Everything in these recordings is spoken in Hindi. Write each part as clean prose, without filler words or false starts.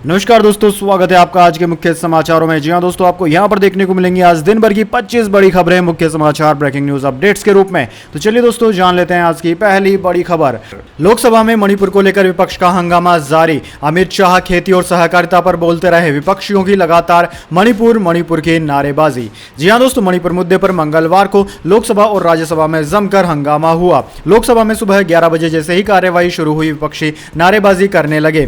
नमस्कार दोस्तों, स्वागत है आपका आज के मुख्य समाचारों में। जी हां दोस्तों, आपको यहां पर देखने को मिलेंगी आज दिन भर की 25 बड़ी खबरें मुख्य समाचार ब्रेकिंग न्यूज अपडेट्स के रूप में। तो चलिए दोस्तों, जान लेते हैं आज की पहली बड़ी खबर। लोकसभा में मणिपुर को लेकर विपक्ष का हंगामा जारी। अमित शाह खेती और सहकारिता पर बोलते रहे। विपक्षियों की लगातार मणिपुर की नारेबाजी। जी हां दोस्तों, मणिपुर मुद्दे पर मंगलवार को लोकसभा और राज्यसभा में जमकर हंगामा हुआ। लोकसभा में सुबह 11 बजे जैसे ही कार्यवाही शुरू हुई, विपक्षी नारेबाजी करने लगे।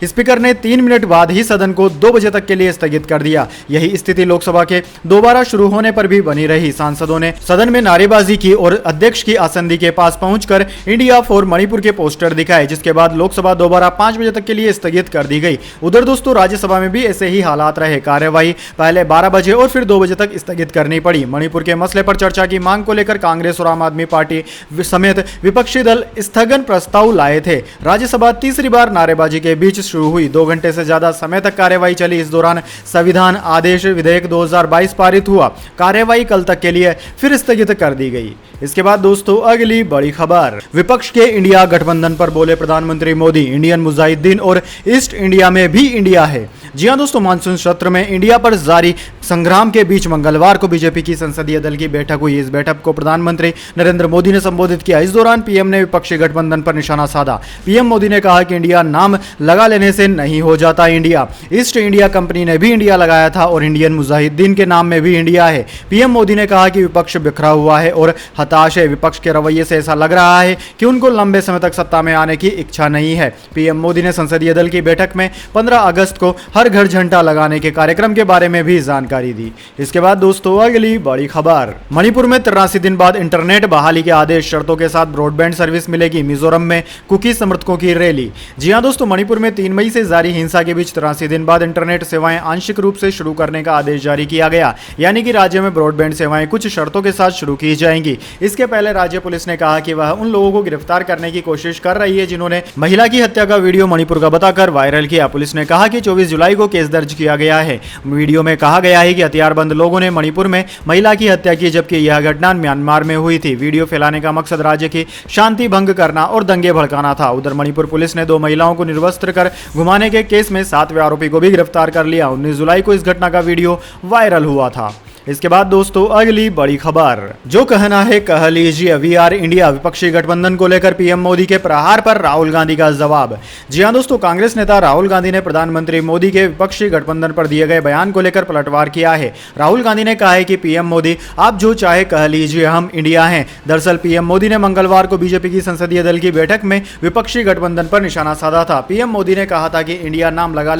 स्पीकर ने 3 मिनट बाद ही सदन को 2 बजे तक के लिए स्थगित कर दिया। यही स्थिति लोकसभा के दोबारा शुरू होने पर भी बनी रही। सांसदों ने सदन में नारेबाजी की और अध्यक्ष की आसंदी के पास पहुंचकर इंडिया फॉर मणिपुर के पोस्टर दिखाए, जिसके बाद लोकसभा दोबारा 5 बजे तक के लिए स्थगित कर दी गई। उधर दोस्तों, राज्यसभा में भी ऐसे ही हालात रहे। कार्यवाही पहले 12 बजे और फिर 2 बजे तक स्थगित करनी पड़ी। मणिपुर के मसले पर चर्चा की मांग को लेकर कांग्रेस और आम आदमी पार्टी समेत विपक्षी दल स्थगन प्रस्ताव लाए थे। राज्यसभा तीसरी बार नारेबाजी के बीच शुरू हुई। 2 घंटे से ज्यादा समय तक कार्यवाही चली। इस दौरान संविधान आदेश विधेयक 2022 पारित हुआ। कार्यवाही कल तक के लिए फिर स्थगित कर दी गई। इसके बाद दोस्तों, अगली बड़ी खबर। विपक्ष के इंडिया गठबंधन पर बोले प्रधानमंत्री मोदी। इंडियन मुजाहिदीन और ईस्ट इंडिया में भी इंडिया है। जी हां दोस्तों, मानसून सत्र में इंडिया पर जारी संग्राम के बीच मंगलवार को बीजेपी की संसदीय दल की बैठक हुई। इस बैठक को प्रधानमंत्री नरेंद्र मोदी ने संबोधित किया। इस दौरान पीएम ने विपक्षी गठबंधन पर निशाना साधा। पीएम मोदी ने कहा कि इंडिया नाम लगा लेने से नहीं हो जाता इंडिया। ईस्ट इंडिया कंपनी ने भी इंडिया लगाया था और इंडियन मुजाहिदीन के नाम में भी इंडिया है। पीएम मोदी ने कहा कि विपक्ष बिखरा हुआ है और हताश है। विपक्ष के रवैये से ऐसा लग रहा है कि उनको लंबे समय तक सत्ता में आने की इच्छा नहीं है। पीएम मोदी ने संसदीय दल की बैठक में 15 अगस्त को हर घर झंडा लगाने के कार्यक्रम के बारे में भी जानकारी दी। इसके बाद दोस्तों, अगली बड़ी खबर। मणिपुर में 83 दिन बाद इंटरनेट बहाली के आदेश, शर्तों के साथ ब्रॉडबैंड सर्विस मिलेगी। मिजोरम में कुकी समर्थकों की रैली। जी हां दोस्तों, मणिपुर में 3 मई से जारी हिंसा के बीच 83 दिन बाद इंटरनेट सेवाएं आंशिक रूप से शुरू करने का आदेश जारी किया गया। यानी कि राज्य में ब्रॉडबैंड सेवाएं कुछ शर्तों के साथ शुरू की जाएंगी। इसके पहले राज्य पुलिस ने कहा कि वह उन लोगों को गिरफ्तार करने की कोशिश कर रही है जिन्होंने महिला की हत्या का वीडियो मणिपुर का बताकर वायरल किया। पुलिस ने कहा कि 24 जुलाई को केस दर्ज किया गया है। वीडियो में कहा गया है कि हथियारबंद लोगों ने मणिपुर में महिला की हत्या की, जबकि यह घटना म्यांमार में हुई थी। वीडियो फैलाने का मकसद राज्य की शांति भंग करना और दंगे भड़काना था। उधर मणिपुर पुलिस ने 2 महिलाओं को निर्वस्त्र कर घुमाने के केस में 7वें आरोपी को भी गिरफ्तार कर लिया। 19 जुलाई को इस घटना का वीडियो वायरल हुआ था। इसके बाद दोस्तों, अगली बड़ी खबर। जो कहना है कह लीजिए, वी आर इंडिया। विपक्षी गठबंधन को लेकर पीएम मोदी के प्रहार पर राहुल गांधी का जवाब। जी हां दोस्तों, कांग्रेस नेता राहुल गांधी ने प्रधानमंत्री मोदी के विपक्षी गठबंधन पर दिए गए बयान को लेकर पलटवार किया है। राहुल गांधी ने कहा है कि पीएम मोदी, आप जो चाहे कह लीजिए, हम इंडिया हैं। दरअसल पीएम मोदी ने मंगलवार को बीजेपी की संसदीय दल की बैठक में विपक्षी गठबंधन पर निशाना साधा था। पीएम मोदी ने कहा था कि इंडिया नाम लगा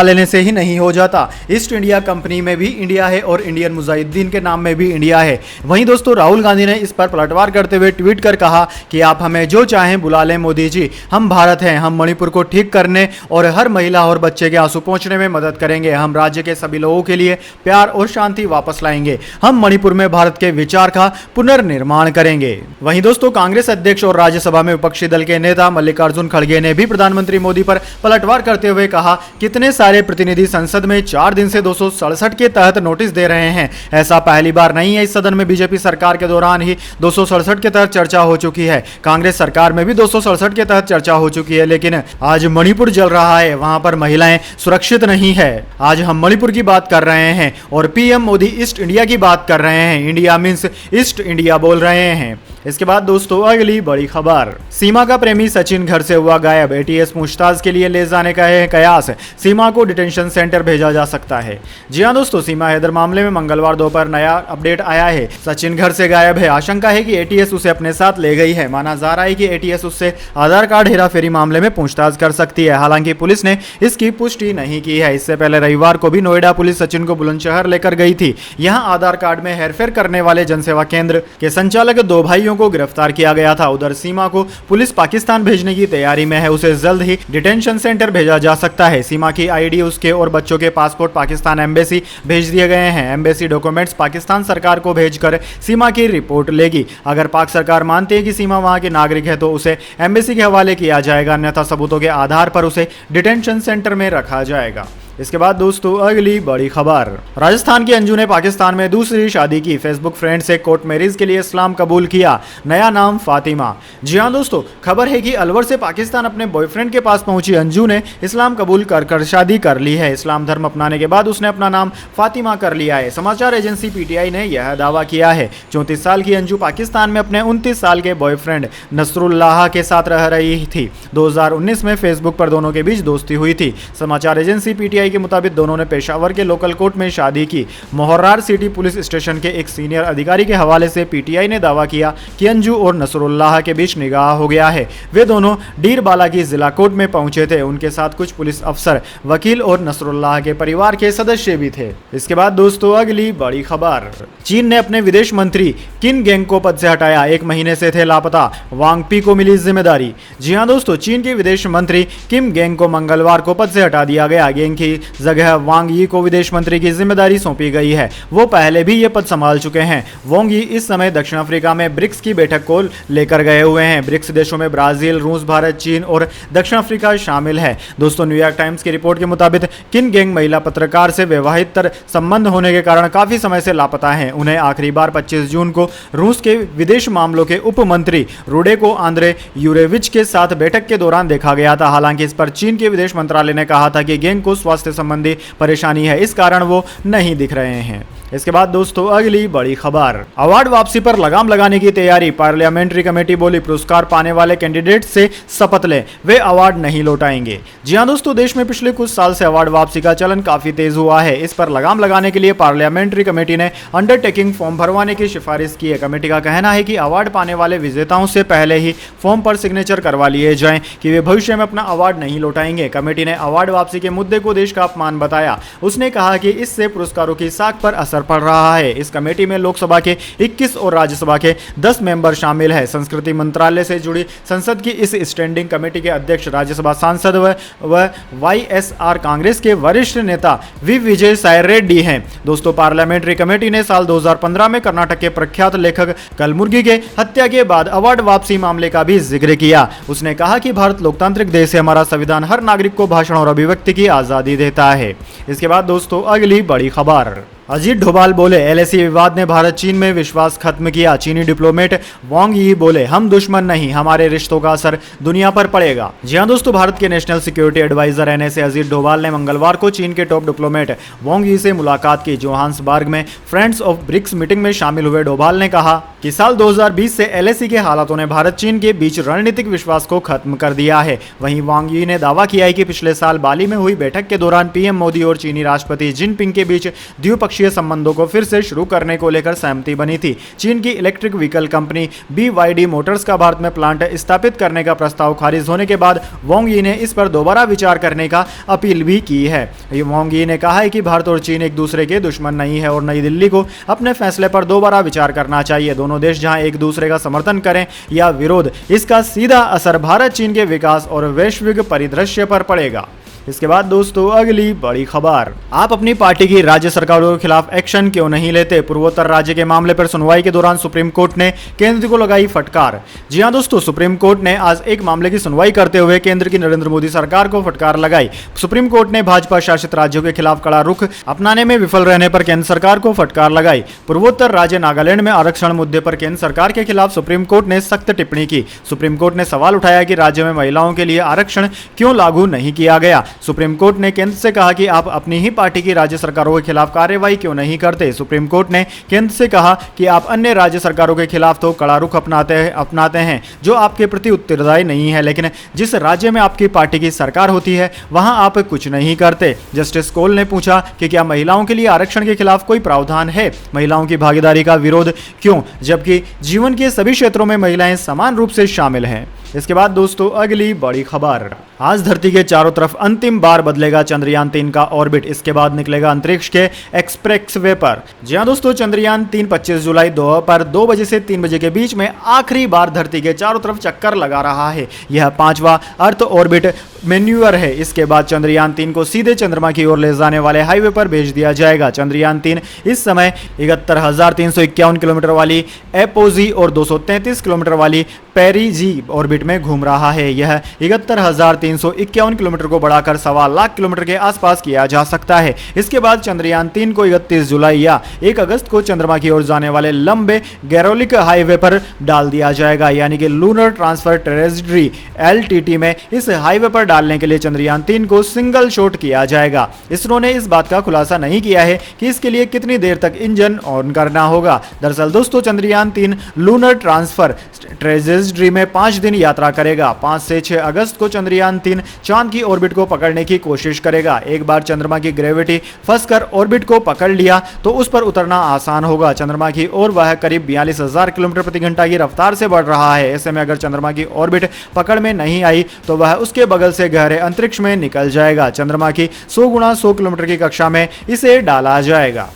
लेने से ही नहीं हो जाता। ईस्ट इंडिया कंपनी में भी इंडिया है और इंडियन मुजाहिदीन के नाम में भी इंडिया है। वहीं दोस्तों, राहुल गांधी ने इस पर पलटवार करते हुए ट्वीट कर कहा कि आप हमें जो चाहें बुला लें मोदी जी, हम भारत हैं। हम मणिपुर को ठीक करने और हर महिला और बच्चे के आंसू पोंछने में मदद करेंगे। हम राज्य के सभी लोगों के लिए प्यार और शांति वापस लाएंगे। हम मणिपुर में भारत के विचार का पुनर्निर्माण करेंगे। वहीं दोस्तों, कांग्रेस अध्यक्ष और राज्यसभा में विपक्षी दल के नेता मल्लिकार्जुन खड़गे ने भी प्रधानमंत्री मोदी पर पलटवार करते हुए कहा, कितने सारे प्रतिनिधि संसद में 4 दिन से 267 के तहत नोटिस दे रहे हैं। ऐसा पहली बार नहीं है। इस सदन में बीजेपी सरकार के दौरान ही 267 के तहत चर्चा हो चुकी है। कांग्रेस सरकार में भी 267 के तहत चर्चा हो चुकी है। लेकिन आज मणिपुर जल रहा है, वहां पर महिलाएं सुरक्षित नहीं है। आज हम मणिपुर की बात कर रहे हैं और पीएम मोदी ईस्ट इंडिया की बात कर रहे हैं। इंडिया मींस ईस्ट इंडिया बोल रहे हैं। इसके बाद दोस्तों, अगली बड़ी खबर। सीमा का प्रेमी सचिन घर से हुआ गायब। एटीएस पूछताछ के लिए ले जाने का है कयास। सीमा को डिटेंशन सेंटर भेजा जा सकता है। जी हां दोस्तों, सीमा हैदर मामले में मंगलवार दोपहर नया अपडेट आया है। सचिन घर से गायब है। आशंका है कि एटीएस उसे अपने साथ ले गई है। माना जा रहा है कि एटीएस उससे आधार कार्ड हेराफेरी मामले में पूछताछ कर सकती है। हालांकि पुलिस ने इसकी पुष्टि नहीं की है। इससे पहले रविवार को भी नोएडा पुलिस सचिन को बुलंदशहर लेकर गई थी। यहां आधार कार्ड में हेरफेर करने वाले जनसेवा केंद्र के संचालक 2 भाइयों को गिरफ्तार किया गया था। उधर सीमा को पुलिस पाकिस्तान भेजने की तैयारी में है। उसे जल्द ही डिटेंशन सेंटर भेजा जा सकता है। सीमा की आईडी, उसके और बच्चों के पासपोर्ट पाकिस्तान एम्बेसी भेज दिए गए हैं। एम्बेसी डॉक्यूमेंट्स पाकिस्तान सरकार को भेजकर सीमा की रिपोर्ट लेगी। अगर पाक सरकार मानती है कि सीमा वहां की नागरिक है तो उसे एम्बेसी के हवाले किया जाएगा, अन्यथा सबूतों के आधार पर उसे डिटेंशन सेंटर में रखा जाएगा। इसके बाद दोस्तों अगली बड़ी खबर, राजस्थान की अंजू ने पाकिस्तान में दूसरी शादी की, फेसबुक फ्रेंड से कोर्ट मैरिज के लिए इस्लाम कबूल किया, नया नाम फातिमा। जी हां दोस्तों, खबर है कि अलवर से पाकिस्तान अपने बॉयफ्रेंड के पास पहुंची अंजू ने इस्लाम कबूल कर शादी कर ली है। इस्लाम धर्म अपनाने के बाद उसने अपना नाम फातिमा कर लिया है। समाचार एजेंसी पीटीआई ने यह दावा किया है। 34 साल की अंजू पाकिस्तान में अपने 29 साल के बॉयफ्रेंड नसरुल्लाह के साथ रह रही थी। 2019 में फेसबुक पर दोनों के बीच दोस्ती हुई थी। समाचार एजेंसी पीटीआई के मुताबिक दोनों ने पेशावर के लोकल कोर्ट में शादी की। मोहर्रार सिटी पुलिस स्टेशन के एक सीनियर अधिकारी के हवाले से पीटीआई ने दावा किया कि अंजू और नसरुल्लाह के बीच निकाह हो गया है। वे दोनों डीरबाला की जिला कोर्ट में पहुंचे थे। उनके साथ कुछ पुलिस अफसर, वकील और नसरुल्लाह के परिवार के सदस्य भी थे। इसके बाद दोस्तों अगली बड़ी खबर, चीन ने अपने विदेश मंत्री किन गेंग को पद से हटाया, 1 महीने से थे लापता, वांग पी को मिली जिम्मेदारी। जी हां दोस्तों, चीन के विदेश मंत्री किम गेंग को मंगलवार को पद से हटा दिया गया। गेंग की जगह वांग यी को विदेश मंत्री की जिम्मेदारी सौंपी गई है। वो पहले भी ये पद संभाल चुके हैं। वांग यी इस समय दक्षिण अफ्रीका में ब्रिक्स की बैठक को लेकर गए हुए हैं। ब्रिक्स देशों में ब्राजील, रूस, भारत, चीन और दक्षिण अफ्रीका शामिल है। दोस्तों, न्यूयॉर्क टाइम्स की रिपोर्ट के मुताबिक किन गेंग महिला पत्रकार से वैवाहिक संबंध होने के कारण काफी समय से लापता हैं। उन्हें आखिरी बार 25 जून को रूस के विदेश मामलों के उप मंत्री रुडेको आंद्रे यूरेविच के साथ बैठक के दौरान देखा गया था। हालांकि इस पर चीन के विदेश मंत्रालय ने कहा था कि गेंग को स्वास्थ्य संबंधी परेशानी है, इस कारण वो नहीं दिख रहे हैं। इसके बाद दोस्तों अगली बड़ी खबर, अवार्ड वापसी पर लगाम लगाने की तैयारी, पार्लियामेंट्री कमेटी बोली पुरस्कार पाने वाले कैंडिडेट से शपथ लें, वे अवार्ड नहीं लौटाएंगे। जी हां दोस्तों, देश में पिछले कुछ साल से अवार्ड वापसी का चलन काफी तेज हुआ है। इस पर लगाम लगाने के लिए पार्लियामेंट्री कमेटी ने अंडरटेकिंग फॉर्म भरवाने की सिफारिश की है। कमेटी का कहना है कि अवार्ड पाने वाले विजेताओं से पहले ही फॉर्म पर सिग्नेचर करवा लिए जाएं कि वे भविष्य में अपना अवार्ड नहीं लौटाएंगे। कमेटी ने अवार्ड वापसी के मुद्दे को देश का अपमान बताया। उसने कहा कि इससे पुरस्कारों की साख पर असर पड़ रहा है। इस कमेटी में लोकसभा के 21 और राज्यसभा के 10 मेंबर शामिल है। संस्कृति मंत्रालय से जुड़ी संसद की इस स्टैंडिंग कमेटी के अध्यक्ष राज्यसभा सांसद व वाईएसआर कांग्रेस के वरिष्ठ नेता वी विजय साई रेड्डी हैं। दोस्तों, पार्लियामेंट्री कमेटी ने साल 2015 में कर्नाटक के प्रख्यात लेखक कलमुर्गी के हत्या के बाद अवार्ड वापसी मामले का भी जिक्र किया। उसने कहा कि भारत लोकतांत्रिक देश है, हमारा संविधान हर नागरिक को भाषण और अभिव्यक्ति की आजादी देता है। इसके बाद दोस्तों अगली बड़ी खबर, अजीत डोभाल बोले एलएसी विवाद ने भारत चीन में विश्वास खत्म किया। चीनी डिप्लोमेट वांग यी बोले हम दुश्मन नहीं, हमारे रिश्तों का असर दुनिया पर पड़ेगा। जी हां दोस्तों, भारत के national security adviser NSA Ajit Doval ने मंगलवार को चीन के टॉप डिप्लोमेट वांग यी से मुलाकात की। जोहान्सबर्ग में फ्रेंड्स ऑफ ब्रिक्स मीटिंग में शामिल हुए डोभाल ने कहा कि साल 2020 से एलएसी के हालातों ने भारत चीन के बीच रणनीतिक विश्वास को खत्म कर दिया है। वहीं वांग यी ने दावा किया है कि पिछले साल बाली में हुई बैठक के दौरान पीएम मोदी और चीनी राष्ट्रपति जिनपिंग के बीच द्विपक्षीय संबंधों को फिर से शुरू करने को लेकर सहमति बनी थी। चीन की electric vehicle company BYD Motors का भारत में प्लांट स्थापित करने का प्रस्ताव खारिज होने के बाद वांग यी ने इस पर दोबारा विचार करने का अपील भी की है। वांग यी ने कहा है कि भारत और चीन एक दूसरे के दुश्मन नहीं है और नई दिल्ली को अपने फैसले पर दोबारा विचार करना चाहिए। दोनों देश जहां एक दूसरे का समर्थन करें या विरोध, इसका सीधा असर भारत चीन के विकास और वैश्विक परिदृश्य पर पड़ेगा। इसके बाद दोस्तों अगली बड़ी खबर, आप अपनी पार्टी की राज्य सरकारों के खिलाफ एक्शन क्यों नहीं लेते, पूर्वोत्तर राज्य के मामले पर सुनवाई के दौरान सुप्रीम कोर्ट ने केंद्र को लगाई फटकार। जी हां दोस्तों, सुप्रीम कोर्ट ने आज एक मामले की सुनवाई करते हुए केंद्र की नरेंद्र मोदी सरकार को फटकार लगाई। सुप्रीम कोर्ट ने भाजपा शासित राज्यों के खिलाफ कड़ा रुख अपनाने में विफल रहने पर केंद्र सरकार को फटकार लगाई। पूर्वोत्तर राज्य नागालैंड में आरक्षण मुद्दे पर केंद्र सरकार के खिलाफ सुप्रीम कोर्ट ने सख्त टिप्पणी की। सुप्रीम कोर्ट ने सवाल उठाया कि राज्य में महिलाओं के लिए आरक्षण क्यों लागू नहीं किया गया। सुप्रीम कोर्ट ने केंद्र से कहा कि आप अपनी ही पार्टी की राज्य सरकारों के खिलाफ कार्रवाई क्यों नहीं करते। सुप्रीम कोर्ट ने केंद्र से कहा कि आप अन्य राज्य सरकारों के खिलाफ तो कड़ा रुख अपनाते हैं जो आपके प्रति उत्तरदायी नहीं है, लेकिन जिस राज्य में आपकी पार्टी की सरकार होती है वहां आप कुछ नहीं करते। जस्टिस कौल ने पूछा कि क्या महिलाओं के लिए आरक्षण के खिलाफ कोई प्रावधान है, महिलाओं की भागीदारी का विरोध क्यों, जबकि जीवन के सभी क्षेत्रों में महिलाएं समान रूप से शामिल हैं। इसके बाद दोस्तों अगली बड़ी खबर, आज धरती के चारों तरफ अंतिम बार बदलेगा चंद्रयान 3 का ऑर्बिट, इसके बाद निकलेगा अंतरिक्ष के एक्सप्रेसवे पर। जी हां दोस्तों, चंद्रयान 3 25 जुलाई दोपहर 2 बजे से 3 बजे के बीच में आखिरी बार धरती के चारों तरफ चक्कर लगा रहा है। यह 5वां अर्थ ऑर्बिट मैन्यूअर है। इसके बाद चंद्रयान 3 को सीधे चंद्रमा की ओर ले जाने वाले हाईवे पर भेज दिया जाएगा। चंद्रयान 3 इस समय 71,351 किलोमीटर वाली एपोजी और 233 किलोमीटर वाली पेरिजी ऑर्बिट में घूम रहा है। यह 71,351 किलोमीटर को बढ़ाकर 1.25 लाख किलोमीटर के आसपास किया जा सकता है। इसके बाद चंद्रयान 3 को 31 जुलाई या 1 अगस्त को चंद्रमा की ओर जाने वाले लंबे गैरोलिक हाईवे पर डाल दिया जाएगा, यानी कि लूनर ट्रांसफर ट्रेजेक्टरी LTT में। इस हाईवे पर डालने के लिए चंद्रयान 3 को सिंगल शॉट किया जाएगा। इसरो ने इस बात का खुलासा नहीं किया है कि इसके लिए कितनी देर तक इंजन ऑन करना होगा। दरअसल दोस्तों, चंद्रयान 3 लूनर ट्रांसफर ट्रेजेक्टरी में 5 दिन यात्रा करेगा। 5 से 6 अगस्त को चंद्रयान 3 चांद की ऑर्बिट को पकड़ने की कोशिश करेगा। एक बार चंद्रमा की ग्रेविटी फंसकर ऑर्बिट को पकड़ लिया तो उस पर उतरना आसान होगा। चंद्रमा की ओर वह करीब 42,000 किलोमीटर प्रति घंटा की रफ्तार से बढ़ रहा है। ऐसे में अगर चंद्रमा की ऑर्बिट पकड़ में नहीं आई तो वह उसके बगल से गहरे अंतरिक्ष में निकल जाएगा। चंद्रमा की 100 गुणा 100 किलोमीटर की कक्षा में इसे डाला जाएगा।